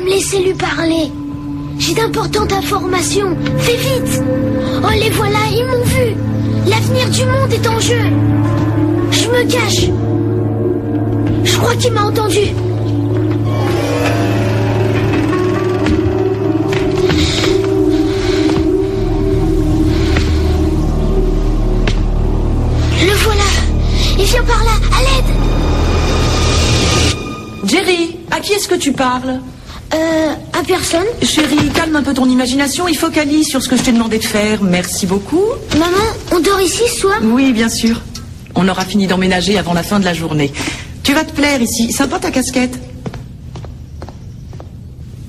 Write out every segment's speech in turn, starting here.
me laisser lui parler. J'ai d'importantes informations. Fais vite. Oh, les voilà, ils m'ont vu. L'avenir du monde est en jeu. Je me cache. Je crois qu'il m'a entendu. Le voilà. Il vient par là, à l'aide. Jerry, à qui est-ce que tu parles? À personne. Chérie, calme un peu ton imagination et focalise sur ce que je t'ai demandé de faire. Merci beaucoup. Maman, on dort ici ce soir? Oui, bien sûr. On aura fini d'emménager avant la fin de la journée. Tu vas te plaire ici. Sympa ta casquette.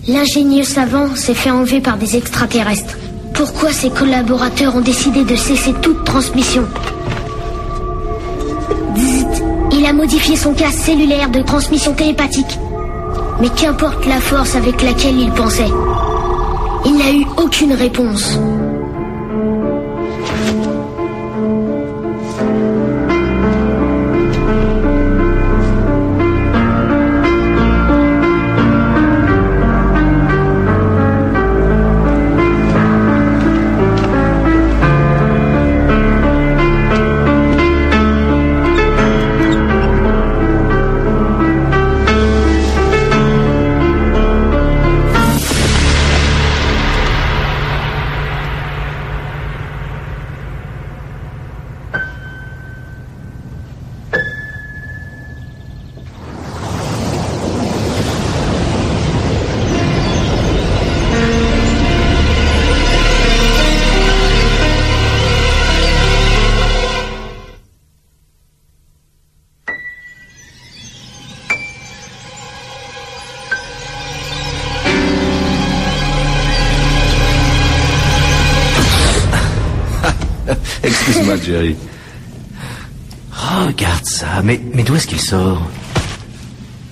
L'ingénieux savant s'est fait enlever par des extraterrestres. Pourquoi ses collaborateurs ont décidé de cesser toute transmission? Dzzt, il a modifié son casque cellulaire de transmission télépathique. Mais qu'importe la force avec laquelle il pensait, il n'a eu aucune réponse. Excuse-moi, Jerry. Regarde ça. Mais d'où est-ce qu'il sort?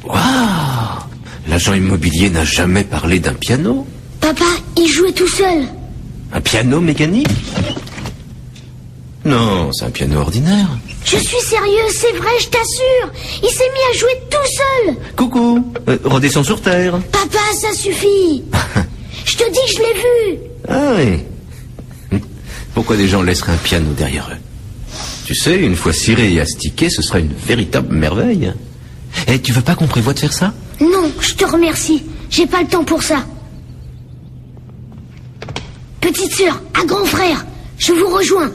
Waouh! L'agent immobilier n'a jamais parlé d'un piano? Papa, il jouait tout seul. Un piano mécanique? Non, c'est un piano ordinaire. Je suis sérieux, c'est vrai, je t'assure. Il s'est mis à jouer tout seul. Coucou, redescends sur terre. Papa, ça suffit. Je te dis que je l'ai vu. Ah oui. Pourquoi des gens laisseraient un piano derrière eux? Tu sais, une fois ciré et astiqué, ce sera une véritable merveille. Et tu veux pas qu'on prévoie de faire ça? Non, je te remercie. J'ai pas le temps pour ça. Petite sœur, à grand frère, je vous rejoins.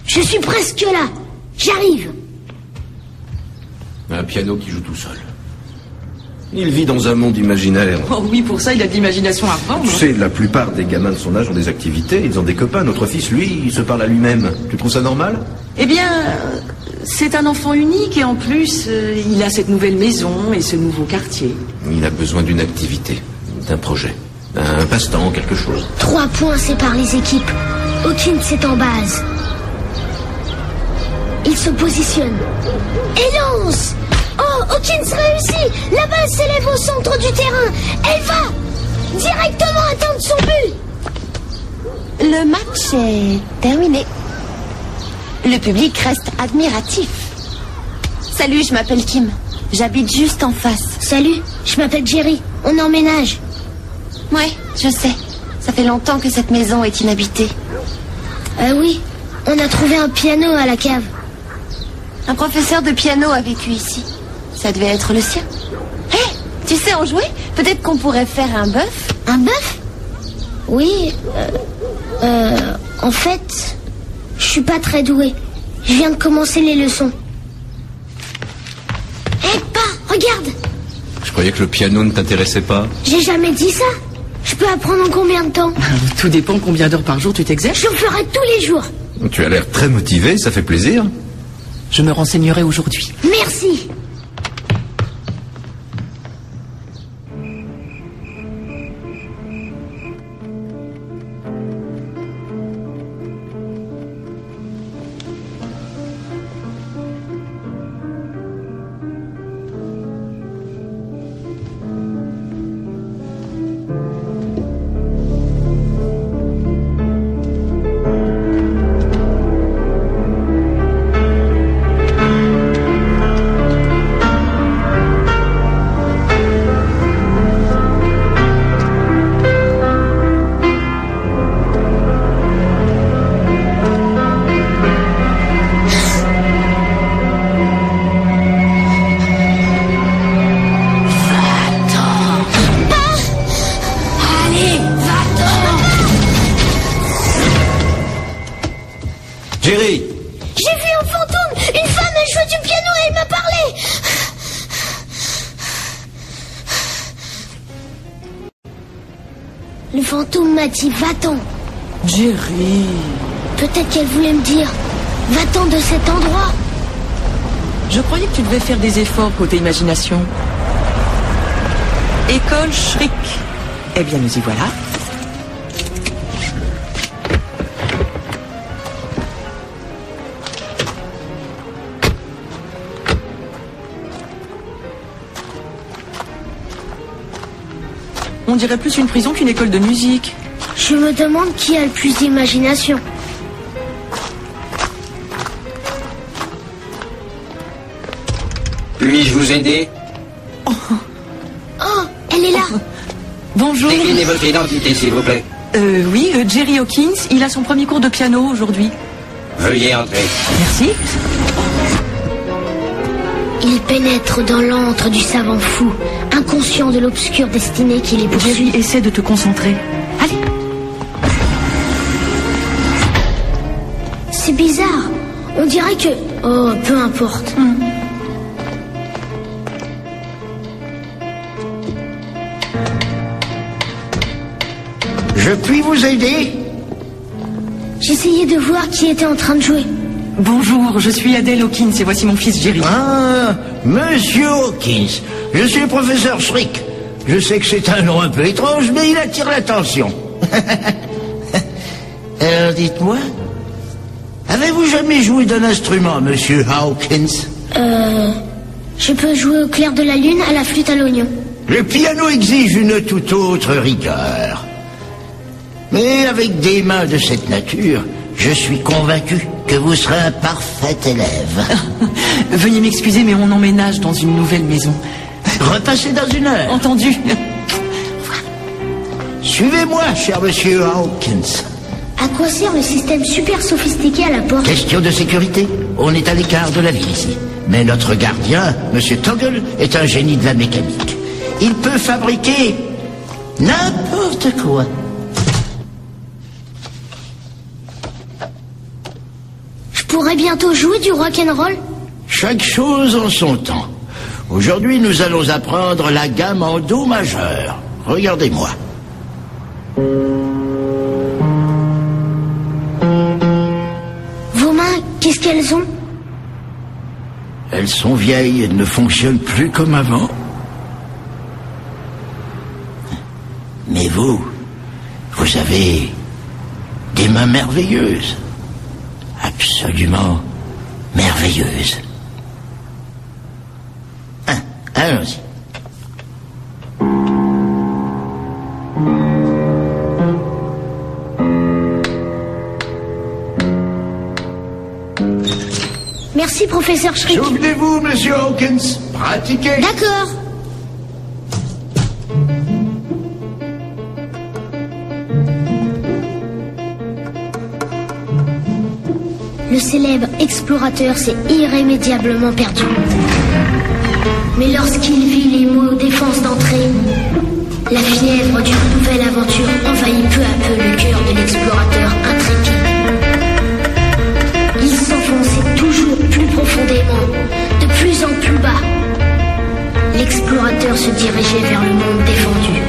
Je suis presque là. J'arrive. Un piano qui joue tout seul. Il vit dans un monde imaginaire. Oh oui, pour ça, il a de l'imagination à revendre. Tu sais, la plupart des gamins de son âge ont des activités, ils ont des copains. Notre fils, lui, il se parle à lui-même. Tu trouves ça normal? Eh bien, c'est un enfant unique et en plus, il a cette nouvelle maison et ce nouveau quartier. Il a besoin d'une activité, d'un projet, un passe-temps, quelque chose. 3 points séparent les équipes. Hawkins est en base. Il se positionne. Et lance! Oh, Hawkins réussit! La balle s'élève au centre du terrain. Elle va directement atteindre son but. Le match est terminé. Le public reste admiratif. Salut, je m'appelle Kim. J'habite juste en face. Salut, je m'appelle Jerry. On emménage. Ouais, je sais. Ça fait longtemps que cette maison est inhabitée. Oui, on a trouvé un piano à la cave. Un professeur de piano a vécu ici. Ça devait être le sien. Hé, tu sais en jouer? Peut-être qu'on pourrait faire un bœuf? Un bœuf? Oui, en fait, je suis pas très doué. Je viens de commencer les leçons. Hé, pas, regarde! Je croyais que le piano ne t'intéressait pas. J'ai jamais dit ça. Je peux apprendre en combien de temps? Tout dépend combien d'heures par jour tu t'exerces. Je le ferai tous les jours. Tu as l'air très motivé, ça fait plaisir. Je me renseignerai aujourd'hui. Merci. Le fantôme m'a dit va-t'en. Jerry. Peut-être qu'elle voulait me dire va-t'en de cet endroit. Je croyais que tu devais faire des efforts côté imagination. École Schrick. Eh bien, nous y voilà. On dirait plus une prison qu'une école de musique. Je me demande qui a le plus d'imagination. Puis-je vous aider? Oh, elle est là. Bonjour. Déclinez votre identité, s'il vous plaît. Oui, Jerry Hawkins, il a son premier cours de piano aujourd'hui. Veuillez entrer. Merci. Il pénètre dans l'antre du savant fou, inconscient de l'obscure destinée qui les poursuit. Jerry, essaie de te concentrer. Allez. C'est bizarre. On dirait que... Oh, peu importe. Je puis vous aider? J'essayais de voir qui était en train de jouer. Bonjour, je suis Adèle Hawkins et voici mon fils Jerry. Ah, Monsieur Hawkins. Je suis le professeur Schrick. Je sais que c'est un nom un peu étrange, mais il attire l'attention. Alors dites-moi, avez-vous jamais joué d'un instrument, Monsieur Hawkins? Je peux jouer au clair de la lune à la flûte à l'oignon. Le piano exige une toute autre rigueur. Mais avec des mains de cette nature, je suis convaincu que vous serez un parfait élève. Veuillez m'excuser, mais on emménage dans une nouvelle maison. Repassez dans une heure. Entendu. Suivez-moi, cher Monsieur Hawkins. À quoi sert le système super sophistiqué à la porte? Question de sécurité. On est à l'écart de la ville ici. Mais notre gardien, Monsieur Toggle, est un génie de la mécanique. Il peut fabriquer n'importe quoi. Je pourrais bientôt jouer du rock'n'roll? Chaque chose en son temps. Aujourd'hui, nous allons apprendre la gamme en Do majeur. Regardez-moi. Vos mains, qu'est-ce qu'elles ont? Elles sont vieilles et ne fonctionnent plus comme avant. Mais vous avez des mains merveilleuses. Absolument merveilleuses. Allons-y. Merci, professeur Schrick. Souvenez-vous, Monsieur Hawkins, pratiquez. D'accord. Le célèbre explorateur s'est irrémédiablement perdu. Mais lorsqu'il vit les mots défense d'entrée, la fièvre d'une nouvelle aventure envahit peu à peu le cœur de l'explorateur intrépide. Il s'enfonçait toujours plus profondément, de plus en plus bas. L'explorateur se dirigeait vers le monde défendu.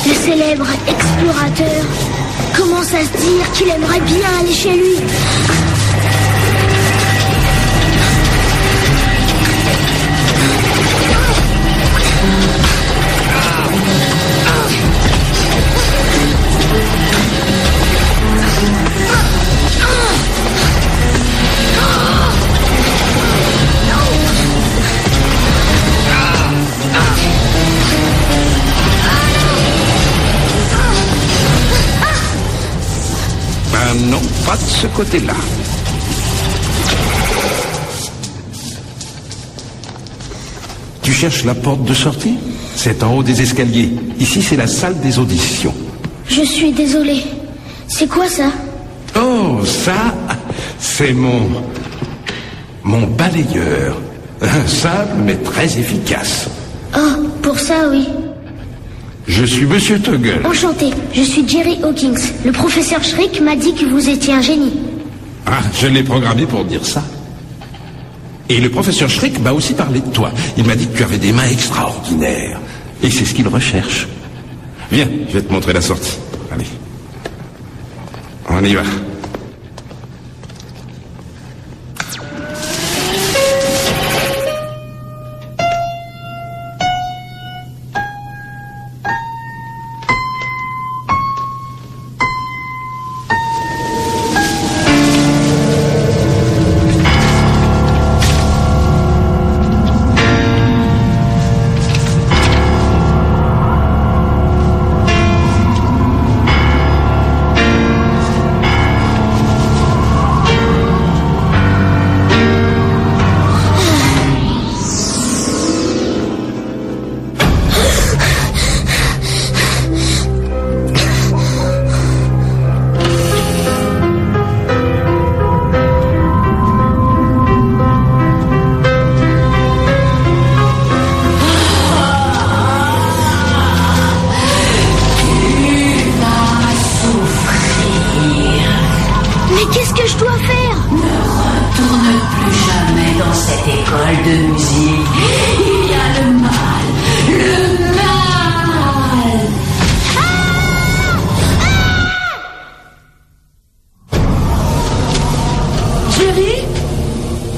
Le célèbre explorateur commence à se dire qu'il aimerait bien aller chez lui. Non, pas de ce côté-là. Tu cherches la porte de sortie? C'est en haut des escaliers. Ici, c'est la salle des auditions. Je suis désolé. C'est quoi ça? Oh, ça, c'est mon balayeur. Simple, mais très efficace. Oh, pour ça, oui. Je suis Monsieur Toggle. Enchanté, je suis Jerry Hawkins. Le professeur Schrick m'a dit que vous étiez un génie. Ah, je l'ai programmé pour dire ça. Et le professeur Schrick m'a aussi parlé de toi. Il m'a dit que tu avais des mains extraordinaires. Et c'est ce qu'il recherche. Viens, je vais te montrer la sortie. Allez. On y va.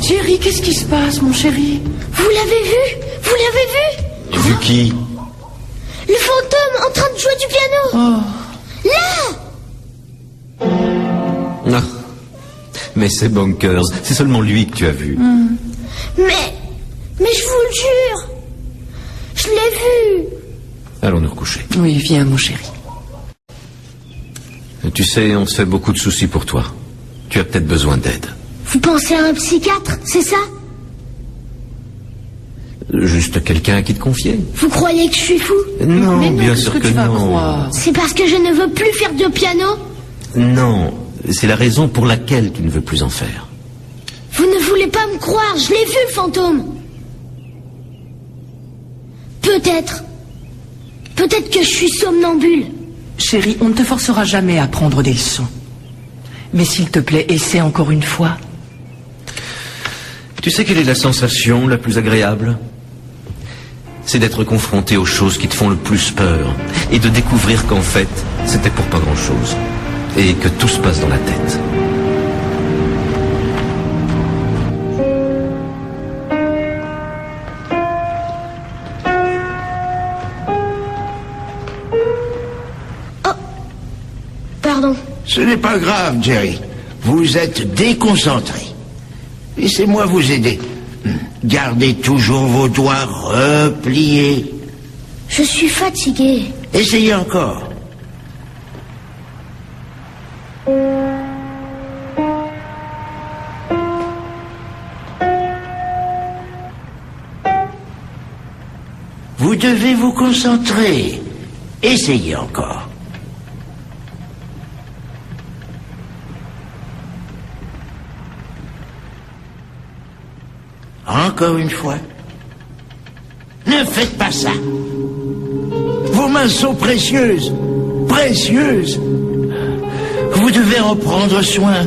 Jerry, qu'est-ce qui se passe, mon chéri? Vous l'avez vu? Vous l'avez vu? Vu qui? Le fantôme en train de jouer du piano. Là! Ah. Mais c'est bonkers. C'est seulement lui que tu as vu. Mais je vous le jure, je l'ai vu. Allons nous recoucher. Oui, viens, mon chéri. Tu sais, on se fait beaucoup de soucis pour toi. Tu as peut-être besoin d'aide. Vous pensez à un psychiatre, c'est ça? Juste quelqu'un à qui te confier. Vous croyez que je suis fou? Non, Mais non, bien qu'est-ce sûr que que tu vas non. croire? C'est parce que je ne veux plus faire de piano? Non, c'est la raison pour laquelle tu ne veux plus en faire. Vous ne voulez pas me croire, je l'ai vu, le fantôme. Peut-être que je suis somnambule. Chérie, on ne te forcera jamais à prendre des leçons. Mais s'il te plaît, essaie encore une fois. Tu sais quelle est la sensation la plus agréable? C'est d'être confronté aux choses qui te font le plus peur et de découvrir qu'en fait, c'était pour pas grand-chose et que tout se passe dans la tête. Pardon. Ce n'est pas grave, Jerry. Vous êtes déconcentré. Laissez-moi vous aider. Gardez toujours vos doigts repliés. Je suis fatiguée. Essayez encore. Vous devez vous concentrer. Essayez encore. Encore une fois. Ne faites pas ça. Vos mains sont précieuses. Précieuses. Vous devez en prendre soin.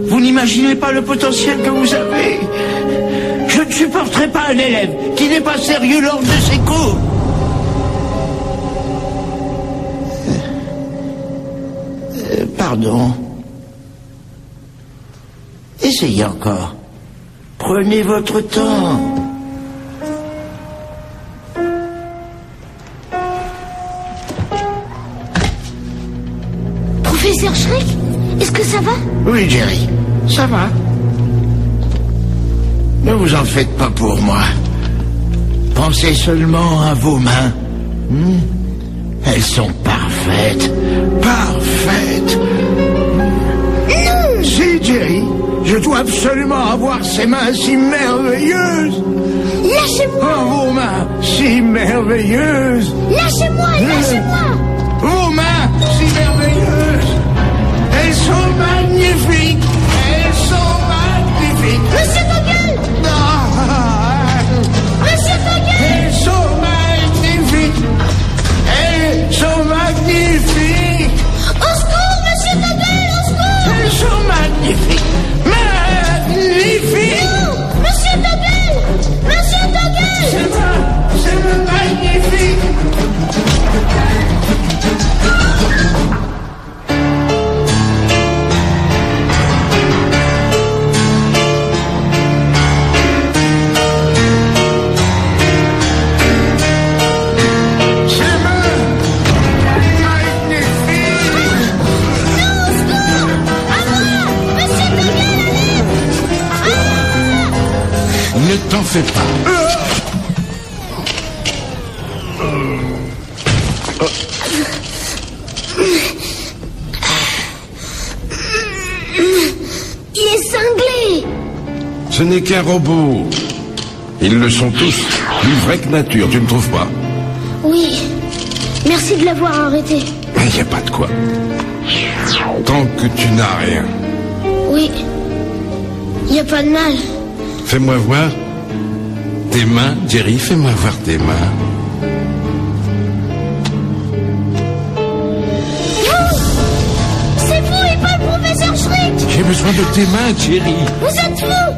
Vous n'imaginez pas le potentiel que vous avez. Je ne supporterai pas un élève qui n'est pas sérieux lors de ses cours. Pardon. Essayez encore. Prenez votre temps. Professeur Schrick, est-ce que ça va? Oui, Jerry, ça va. Ne vous en faites pas pour moi. Pensez seulement à vos mains. Elles sont parfaites. Parfaites. Non! Si, Jerry, je dois absolument avoir ces mains si merveilleuses. Lâchez-moi! Oh, vos mains si merveilleuses. Lâchez-moi! Lâchez-moi! Vos mains si merveilleuses. Elles sont magnifiques. Elles sont magnifiques. Monsieur Vogel! Ah, Monsieur Vogel! elles sont magnifiques. Elles fais pas. Il est cinglé. Ce n'est qu'un robot. Ils le sont tous. Plus vrais que nature, tu ne trouves pas? Oui. Merci de l'avoir arrêté. Il n'y a pas de quoi. Tant que tu n'as rien. Oui. Il n'y a pas de mal. Fais-moi voir tes mains, Jerry, fais-moi voir tes mains. C'est vous et pas le professeur Schrick. J'ai besoin de tes mains, Jerry, Vous êtes fous.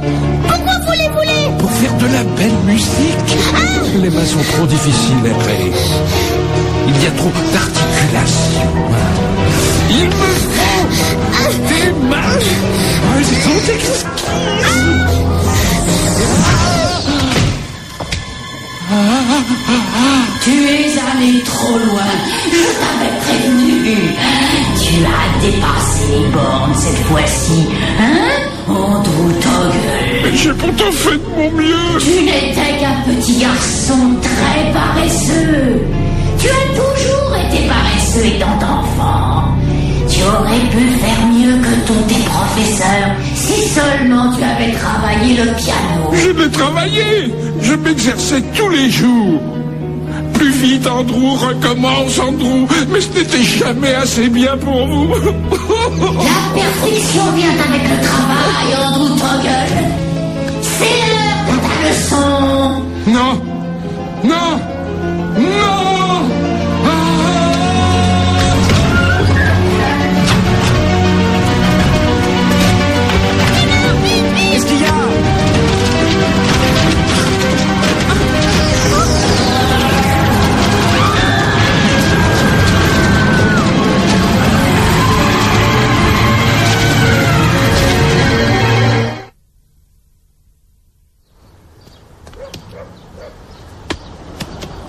Pourquoi vous les voulez? pour faire de la belle musique. Les mains sont trop difficiles après. Il y a trop d'articulation. Il me faut tes mains. Elles sont exquises. Tu es allé trop loin. Je t'avais prévenu. Tu as dépassé les bornes cette fois-ci. Hein, Andrew Toggle? J'ai pourtant fait de mon mieux. Tu n'étais qu'un petit garçon très paresseux. Tu as toujours été paresseux étant enfant. Tu aurais pu faire mieux que tous tes professeurs si seulement tu avais travaillé le piano. Je l'ai travaillé. Je m'exerçais tous les jours. Plus vite, Andrew, recommence, Andrew. Mais ce n'était jamais assez bien pour vous. La perfection vient avec le travail, Andrew Toggle. C'est l'heure de ta leçon. Non. Non. Non. Qu'est-ce qu'il y a?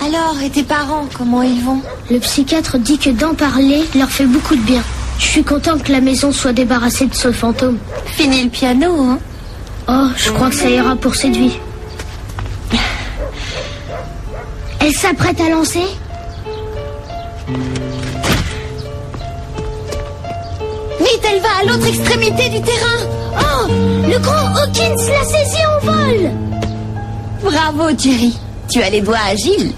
Alors, et tes parents, comment ils vont? Le psychiatre dit que d'en parler leur fait beaucoup de bien. Je suis content que la maison soit débarrassée de ce fantôme. Fini le piano, hein? Oh, je crois que ça ira pour cette vie. Elle s'apprête à lancer? Vite, elle va à l'autre extrémité du terrain. Oh, le grand Hawkins l'a saisie en vol. Bravo, Jerry. Tu as les doigts agiles.